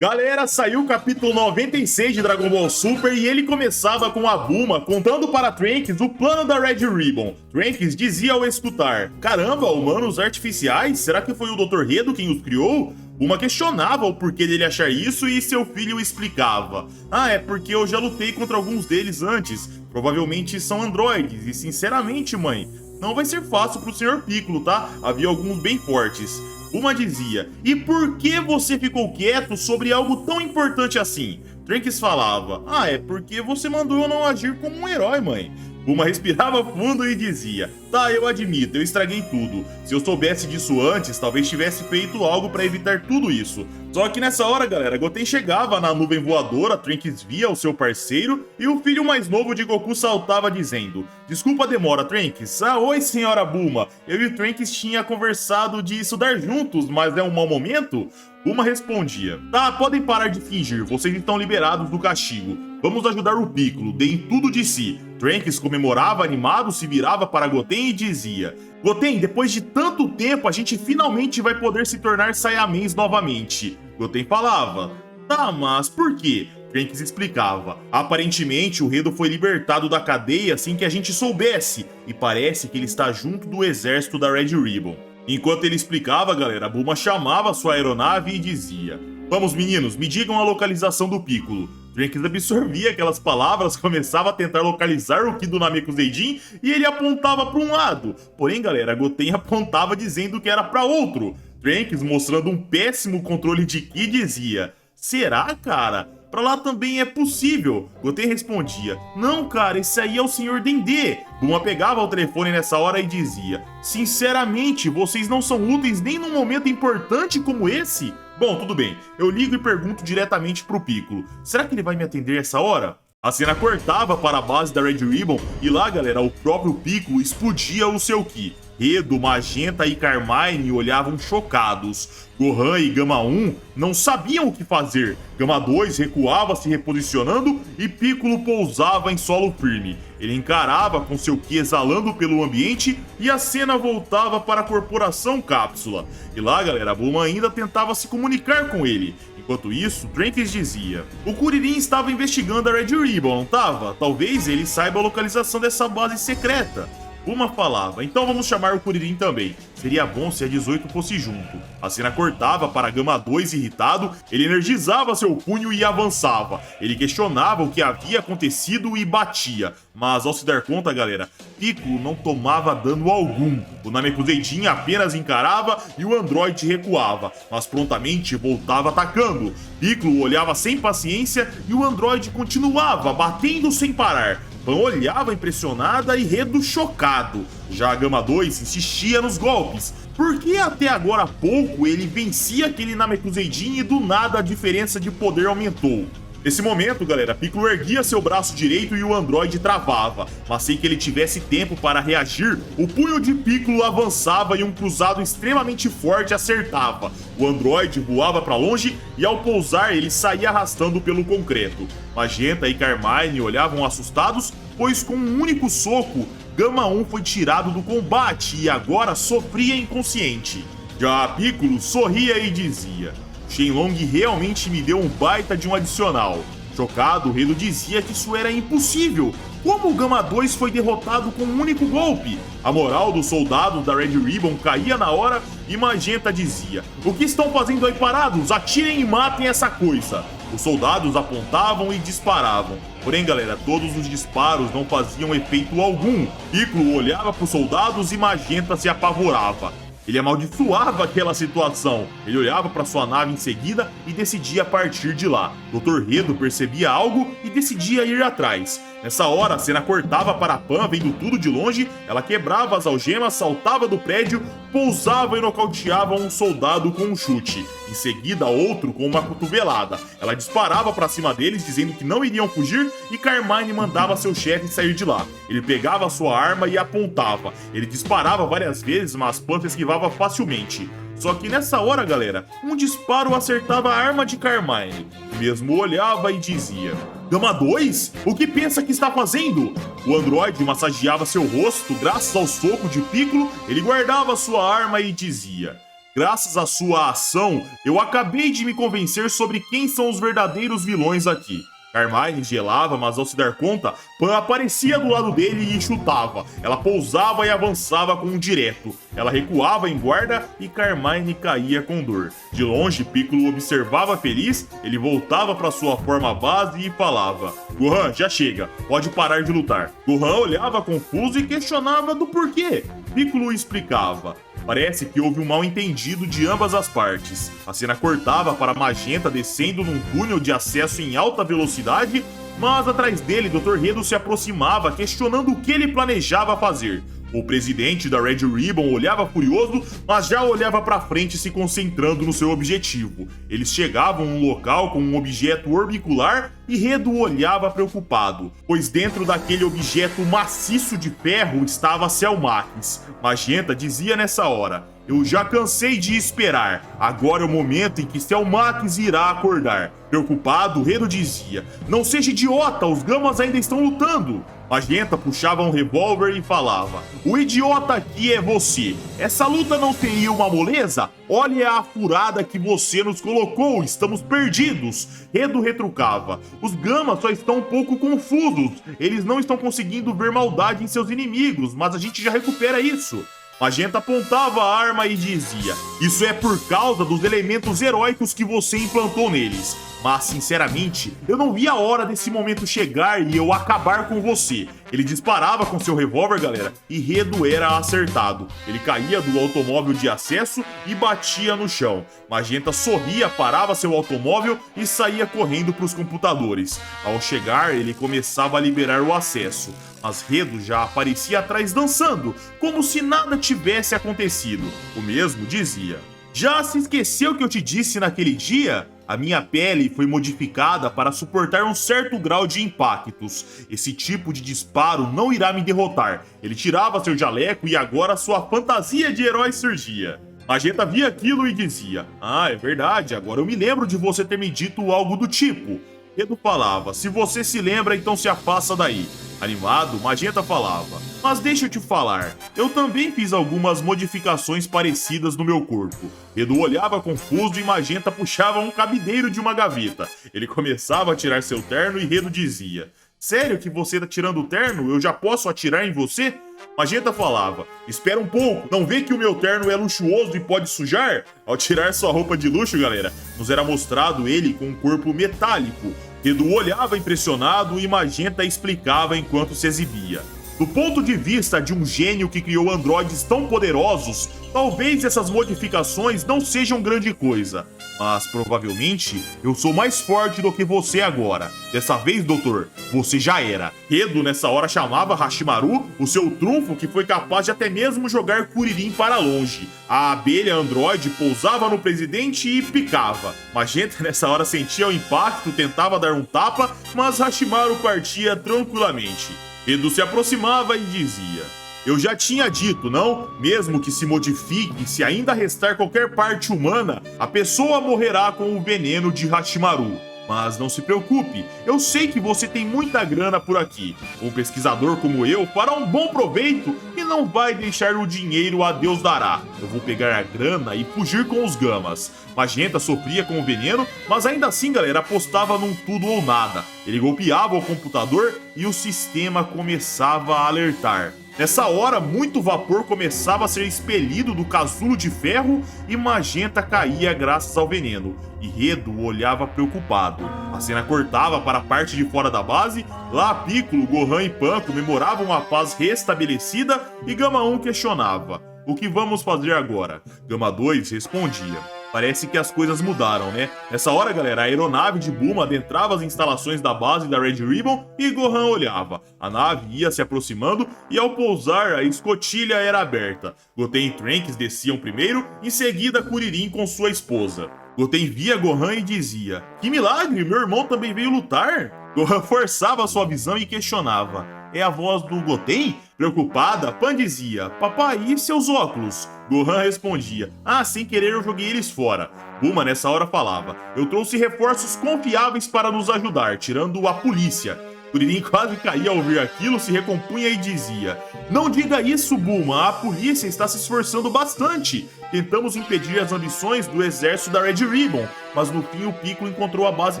Galera, saiu o capítulo 96 de Dragon Ball Super e ele começava com a Bulma contando para Trunks o plano da Red Ribbon. Trunks dizia ao escutar: "Caramba, humanos artificiais? Será que foi o Dr. Redo quem os criou?" Bulma questionava o porquê dele achar isso e seu filho explicava: "Ah, é porque eu já lutei contra alguns deles antes. Provavelmente são androides e sinceramente, mãe, não vai ser fácil pro Sr. Piccolo, tá? Havia alguns bem fortes." Uma dizia: "E por que você ficou quieto sobre algo tão importante assim?" Trunks falava: "Ah, é porque você mandou eu não agir como um herói, mãe." Uma respirava fundo e dizia: "Tá, eu admito, eu estraguei tudo. Se eu soubesse disso antes, talvez tivesse feito algo pra evitar tudo isso." Só que nessa hora, galera, Goten chegava na nuvem voadora, Trunks via o seu parceiro e o filho mais novo de Goku saltava dizendo: "Desculpa a demora, Trunks." "Ah, oi, senhora Bulma. Eu e o Trunks tinha conversado de estudar juntos, mas é um mau momento?" Bulma respondia: "Tá, podem parar de fingir, vocês estão liberados do castigo. Vamos ajudar o Piccolo, deem tudo de si." Trunks comemorava animado, se virava para Goten e dizia: "Goten, depois de tanto tempo, a gente finalmente vai poder se tornar Saiyamens novamente." Goten falava: "Tá, mas por quê?" Trunks explicava: "Aparentemente, o Redo foi libertado da cadeia sem que a gente soubesse, e parece que ele está junto do exército da Red Ribbon." Enquanto ele explicava, galera, Bulma chamava sua aeronave e dizia: "Vamos, meninos, me digam a localização do Piccolo." Trunks absorvia aquelas palavras, começava a tentar localizar o Ki do Namekuseidin e ele apontava para um lado. Porém, galera, Goten apontava dizendo que era para outro. Trunks, mostrando um péssimo controle de Ki, dizia: "Será, cara? Pra lá também é possível." Goten respondia: "Não, cara, esse aí é o Sr. Dendê." Bulma pegava o telefone nessa hora e dizia: "Sinceramente, vocês não são úteis nem num momento importante como esse?" Bom, tudo bem, eu ligo e pergunto diretamente pro Piccolo: "Será que ele vai me atender essa hora?" A cena cortava para a base da Red Ribbon e lá, galera, o próprio Piccolo explodia o seu Ki. Redo, Magenta e Carmine olhavam chocados. Gohan e Gama 1 não sabiam o que fazer. Gama 2 recuava se reposicionando e Piccolo pousava em solo firme. Ele encarava com seu Ki exalando pelo ambiente e a cena voltava para a Corporação Cápsula. E lá, galera, Bulma ainda tentava se comunicar com ele. Enquanto isso, Trunks dizia: "O Kuririn estava investigando a Red Ribbon, não estava? Talvez ele saiba a localização dessa base secreta." Bulma falava: "Então vamos chamar o Kuririn também. Seria bom se a 18 fosse junto." A cena cortava para Gama 2 irritado, ele energizava seu punho e avançava. Ele questionava o que havia acontecido e batia. Mas ao se dar conta, galera, Piccolo não tomava dano algum. O Namekuseidin apenas encarava e o androide recuava, mas prontamente voltava atacando. Piccolo olhava sem paciência e o androide continuava batendo sem parar. Pan olhava impressionada e Redo chocado. Já a Gama 2 insistia nos golpes. Por que até agora há pouco ele vencia aquele Namekuseidin e do nada a diferença de poder aumentou? Nesse momento, galera, Piccolo erguia seu braço direito e o androide travava, mas sem que ele tivesse tempo para reagir, o punho de Piccolo avançava e um cruzado extremamente forte acertava. O androide voava para longe e ao pousar ele saía arrastando pelo concreto. Magenta e Carmine olhavam assustados, pois com um único soco, Gama 1 foi tirado do combate e agora sofria inconsciente. Já Piccolo sorria e dizia: "Shenlong realmente me deu um baita de um adicional." Chocado, Redo dizia que isso era impossível. Como o Gama 2 foi derrotado com um único golpe? A moral dos soldados da Red Ribbon caía na hora e Magenta dizia: "O que estão fazendo aí parados? Atirem e matem essa coisa." Os soldados apontavam e disparavam. Porém, galera, todos os disparos não faziam efeito algum. Piccolo olhava para os soldados e Magenta se apavorava. Ele amaldiçoava aquela situação. Ele olhava para sua nave em seguida e decidia partir de lá. Dr. Redo percebia algo e decidia ir atrás. Nessa hora, a cena cortava para Pan, vendo tudo de longe. Ela quebrava as algemas, saltava do prédio, pousava e nocauteava um soldado com um chute. Em seguida, outro com uma cotovelada. Ela disparava para cima deles, dizendo que não iriam fugir, e Carmine mandava seu chefe sair de lá. Ele pegava sua arma e apontava. Ele disparava várias vezes, mas Pan esquivava facilmente. Só que nessa hora, galera, um disparo acertava a arma de Carmine. O mesmo olhava e dizia: "Gama 2? O que pensa que está fazendo?" O androide massageava seu rosto, graças ao soco de Piccolo, ele guardava sua arma e dizia: Graças à sua ação, eu acabei de me convencer sobre quem são os verdadeiros vilões aqui. Carmine gelava, mas ao se dar conta, Pan aparecia do lado dele e chutava. Ela pousava e avançava com um direto. Ela recuava em guarda e Carmine caía com dor. De longe, Piccolo observava feliz, ele voltava para sua forma base e falava: Gohan, já chega, pode parar de lutar. Gohan olhava confuso e questionava do porquê. Piccolo explicava: parece que houve um mal-entendido de ambas as partes. A cena cortava para Magenta descendo num túnel de acesso em alta velocidade, mas atrás dele Dr. Redo se aproximava, questionando o que ele planejava fazer. O presidente da Red Ribbon olhava furioso, mas já olhava para frente se concentrando no seu objetivo. Eles chegavam a um local com um objeto orbicular e Redo olhava preocupado, pois dentro daquele objeto maciço de ferro estava Cell Max. Magenta dizia nessa hora: eu já cansei de esperar, agora é o momento em que Cell Max irá acordar. Preocupado, Redo dizia: não seja idiota, os Gamas ainda estão lutando. Magenta puxava um revólver e falava: o idiota aqui é você. Essa luta não seria uma moleza? Olha a furada que você nos colocou, estamos perdidos. Redo retrucava: os Gamas só estão um pouco confusos. Eles não estão conseguindo ver maldade em seus inimigos, mas a gente já recupera isso. Magenta apontava a arma e dizia: isso é por causa dos elementos heróicos que você implantou neles. Mas, sinceramente, eu não vi a hora desse momento chegar e eu acabar com você. Ele disparava com seu revólver, galera, e Redo era acertado. Ele caía do automóvel de acesso e batia no chão. Magenta sorria, parava seu automóvel e saía correndo para os computadores. Ao chegar, ele começava a liberar o acesso, mas Redo já aparecia atrás dançando, como se nada tivesse acontecido. O mesmo dizia: já se esqueceu que eu te disse naquele dia? A minha pele foi modificada para suportar um certo grau de impactos. Esse tipo de disparo não irá me derrotar. Ele tirava seu jaleco e agora sua fantasia de herói surgia. Magenta via aquilo e dizia: ah, é verdade, agora eu me lembro de você ter me dito algo do tipo. Redo falava: se você se lembra, então se afasta daí. Animado, Magenta falava: mas deixa eu te falar, eu também fiz algumas modificações parecidas no meu corpo. Redo olhava confuso e Magenta puxava um cabideiro de uma gaveta. Ele começava a tirar seu terno e Redo dizia: sério que você tá tirando o terno? Eu já posso atirar em você? Magenta falava: espera um pouco, não vê que o meu terno é luxuoso e pode sujar? Ao tirar sua roupa de luxo, galera, nos era mostrado ele com um corpo metálico. Redo olhava impressionado e Magenta explicava enquanto se exibia: do ponto de vista de um gênio que criou androides tão poderosos, talvez essas modificações não sejam grande coisa. Mas provavelmente eu sou mais forte do que você agora. Dessa vez, doutor, você já era. Redo nessa hora chamava Hashimaru, o seu trunfo que foi capaz de até mesmo jogar Kuririn para longe. A abelha androide pousava no presidente e picava. Magenta nessa hora sentia o impacto, tentava dar um tapa, mas Hashimaru partia tranquilamente. Redo se aproximava e dizia: eu já tinha dito, não? Mesmo que se modifique, se ainda restar qualquer parte humana, a pessoa morrerá com o veneno de Hashimaru. Mas não se preocupe, eu sei que você tem muita grana por aqui. Um pesquisador como eu fará um bom proveito e não vai deixar o dinheiro a Deus dará. Eu vou pegar a grana e fugir com os Gamas. Magenta sofria com o veneno, mas ainda assim, galera, apostava num tudo ou nada. Ele golpeava o computador e o sistema começava a alertar. Nessa hora, muito vapor começava a ser expelido do casulo de ferro e Magenta caía graças ao veneno. E Redo olhava preocupado. A cena cortava para a parte de fora da base. Lá, Piccolo, Gohan e Pan comemoravam a paz restabelecida e Gama 1 questionava: o que vamos fazer agora? Gama 2 respondia: parece que as coisas mudaram, né? Nessa hora, galera, a aeronave de Bulma adentrava as instalações da base da Red Ribbon e Gohan olhava. A nave ia se aproximando e ao pousar, a escotilha era aberta. Goten e Trunks desciam primeiro, em seguida Kuririn com sua esposa. Goten via Gohan e dizia: que milagre, meu irmão também veio lutar? Gohan forçava sua visão e questionava: é a voz do Goten? Preocupada, Pan dizia: papai, e seus óculos? Gohan respondia: ah, sem querer eu joguei eles fora. Bulma nessa hora falava: eu trouxe reforços confiáveis para nos ajudar, tirando a polícia. Kuririn quase caía ao ouvir aquilo, se recompunha e dizia: "Não diga isso, Bulma, a polícia está se esforçando bastante. Tentamos impedir as ambições do exército da Red Ribbon, mas no fim o Piccolo encontrou a base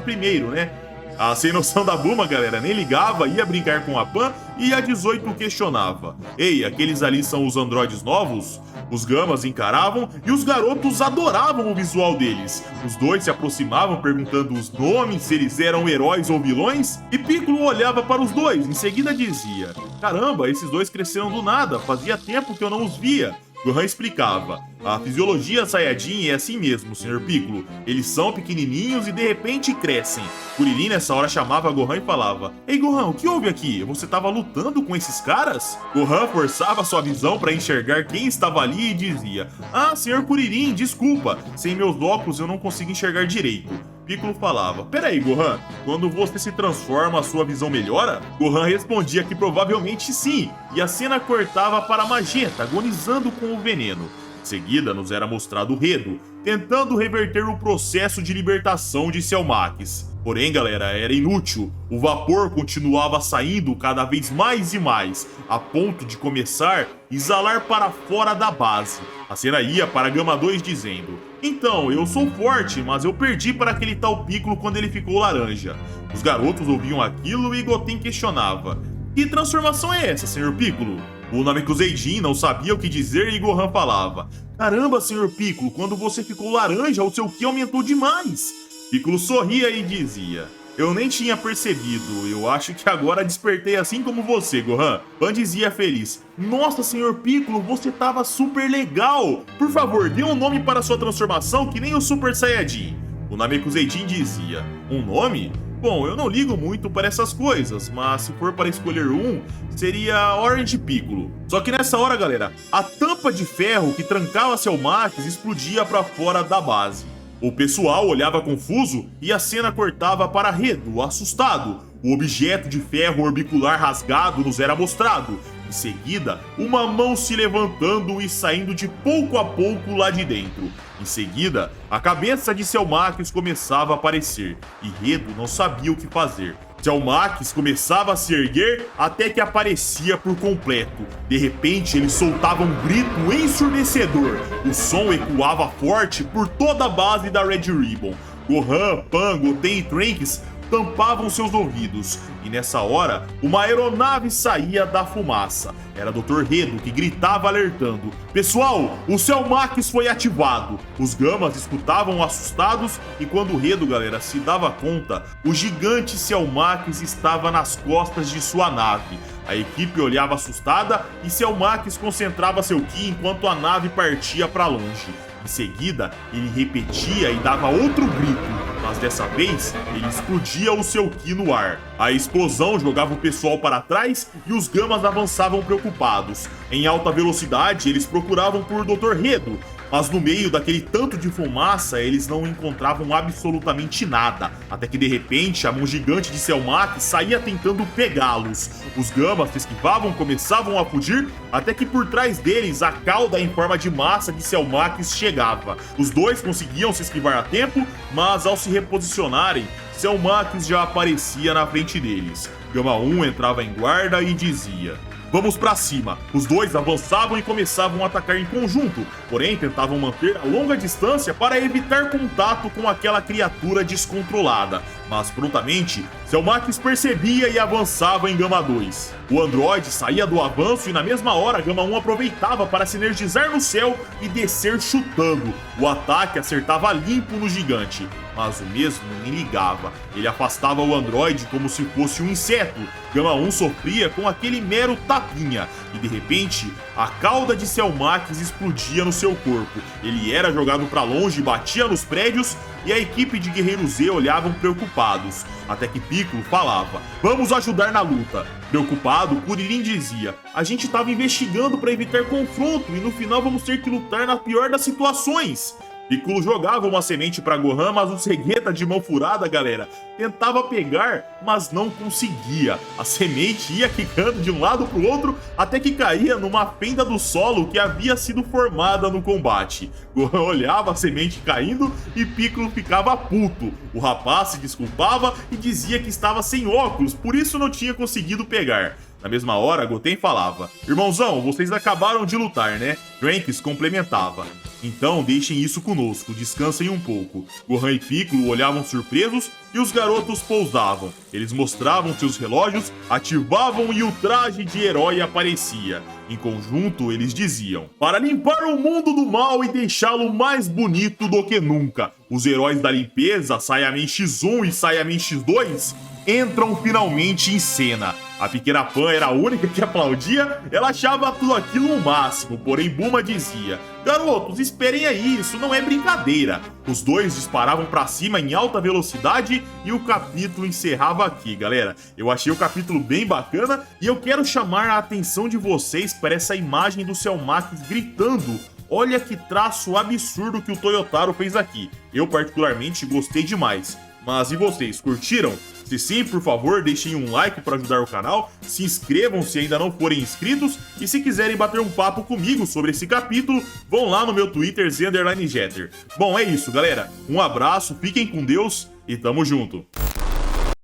primeiro, né?" A sem noção da Bulma, galera, nem ligava, ia brincar com a Pan e a 18 questionava: "Ei, aqueles ali são os androides novos?" Os Gamas encaravam e os garotos adoravam o visual deles. Os dois se aproximavam perguntando os nomes, se eles eram heróis ou vilões, e Piccolo olhava para os dois, em seguida dizia: "Caramba, esses dois cresceram do nada, fazia tempo que eu não os via." Gohan explicava: "A fisiologia Saiyajin é assim mesmo, Sr. Piccolo. Eles são pequenininhos e de repente crescem." Kuririn nessa hora chamava Gohan e falava: "Ei Gohan, o que houve aqui? Você estava lutando com esses caras?" Gohan forçava sua visão para enxergar quem estava ali e dizia: "Ah, Sr. Kuririn, desculpa. Sem meus óculos eu não consigo enxergar direito." Piccolo falava: "Peraí, Gohan, quando você se transforma, a sua visão melhora?" Gohan respondia que provavelmente sim, e a cena cortava para Magenta, agonizando com o veneno. Em seguida, nos era mostrado Redo, tentando reverter o processo de libertação de Cell Max. Porém, galera, era inútil. O vapor continuava saindo cada vez mais e mais, a ponto de começar a exalar para fora da base. A cena ia para Gama 2 dizendo: "Então, eu sou forte, mas eu perdi para aquele tal Piccolo quando ele ficou laranja." Os garotos ouviam aquilo e Goten questionava: "Que transformação é essa, Sr. Piccolo?" O Namekuseidin não sabia o que dizer e Gohan falava: "Caramba, Sr. Piccolo, quando você ficou laranja, o seu Ki aumentou demais." Piccolo sorria e dizia: "Eu nem tinha percebido, eu acho que agora despertei assim como você, Gohan." Pan dizia feliz: "Nossa, Sr. Piccolo, você tava super legal. Por favor, dê um nome para sua transformação que nem o Super Saiyajin." O Namekuseidin dizia: "Um nome? Bom, eu não ligo muito para essas coisas, mas se for para escolher um, seria Orange Piccolo." Só que nessa hora, galera, a tampa de ferro que trancava Cell Max explodia para fora da base. O pessoal olhava confuso e a cena cortava para Redo, assustado. O objeto de ferro orbicular rasgado nos era mostrado. Em seguida, uma mão se levantando e saindo de pouco a pouco lá de dentro. Em seguida, a cabeça de Cell Max começava a aparecer, e Redo não sabia o que fazer. Cell Max começava a se erguer até que aparecia por completo. De repente, ele soltava um grito ensurdecedor. O som ecoava forte por toda a base da Red Ribbon. Gohan, Pan, Goten e Trunks tampavam seus ouvidos, e nessa hora, uma aeronave saía da fumaça. Era Dr. Redo que gritava alertando: "Pessoal, o Cell Max foi ativado." Os Gamas escutavam assustados e quando Redo, galera, se dava conta, o gigante Cell Max estava nas costas de sua nave. A equipe olhava assustada e Cell Max concentrava seu Ki enquanto a nave partia para longe. Em seguida, ele repetia e dava outro grito, mas dessa vez ele explodia o seu Ki no ar. A explosão jogava o pessoal para trás e os Gamas avançavam preocupados. Em alta velocidade, eles procuravam por Dr. Redo, mas no meio daquele tanto de fumaça, eles não encontravam absolutamente nada, até que de repente a mão gigante de Cell Max saía tentando pegá-los. Os Gamas se esquivavam, começavam a fugir, até que por trás deles a cauda em forma de massa de Cell Max chegava. Os dois conseguiam se esquivar a tempo, mas ao se reposicionarem, Cell Max já aparecia na frente deles. Gama 1 entrava em guarda e dizia: "Vamos pra cima." Os dois avançavam e começavam a atacar em conjunto, porém tentavam manter a longa distância para evitar contato com aquela criatura descontrolada. Mas prontamente, Cell Max percebia e avançava em Gama 2. O androide saía do avanço e na mesma hora Gama 1 aproveitava para se energizar no céu e descer chutando. O ataque acertava limpo no gigante, mas o mesmo nem ligava. Ele afastava o androide como se fosse um inseto. Gama 1 sofria com aquele mero tapinha e de repente a cauda de Cell Max explodia no seu corpo. Ele era jogado para longe, batia nos prédios e a equipe de Guerreiro Z olhavam preocupados, até que Piccolo falava: "Vamos ajudar na luta." Preocupado, Kuririn dizia: "A gente estava investigando para evitar confronto e no final vamos ter que lutar na pior das situações." Piccolo jogava uma semente para Gohan, mas o Vegeta de mão furada, galera, tentava pegar, mas não conseguia. A semente ia quicando de um lado para o outro até que caía numa fenda do solo que havia sido formada no combate. Gohan olhava a semente caindo e Piccolo ficava puto. O rapaz se desculpava e dizia que estava sem óculos, por isso não tinha conseguido pegar. Na mesma hora, Goten falava: "Irmãozão, vocês acabaram de lutar, né?" Trunks complementava: "Então deixem isso conosco, descansem um pouco." Gohan e Piccolo olhavam surpresos e os garotos pousavam. Eles mostravam seus relógios, ativavam e o traje de herói aparecia. Em conjunto, eles diziam: "Para limpar o mundo do mal e deixá-lo mais bonito do que nunca, os heróis da limpeza, Saiyaman X1 e Saiyaman X2, entram finalmente em cena." A pequena Pan era a única que aplaudia, ela achava tudo aquilo o máximo, porém Bulma dizia: "Garotos, esperem aí, isso não é brincadeira." Os dois disparavam pra cima em alta velocidade e o capítulo encerrava aqui, galera. Eu achei o capítulo bem bacana e eu quero chamar a atenção de vocês para essa imagem do Cell Max gritando. Olha que traço absurdo que o Toyotaro fez aqui. Eu particularmente gostei demais. Mas e vocês, curtiram? Se sim, por favor, deixem um like para ajudar o canal, se inscrevam se ainda não forem inscritos e se quiserem bater um papo comigo sobre esse capítulo, vão lá no meu Twitter, @Jeter. Bom, é isso, galera. Um abraço, fiquem com Deus e tamo junto.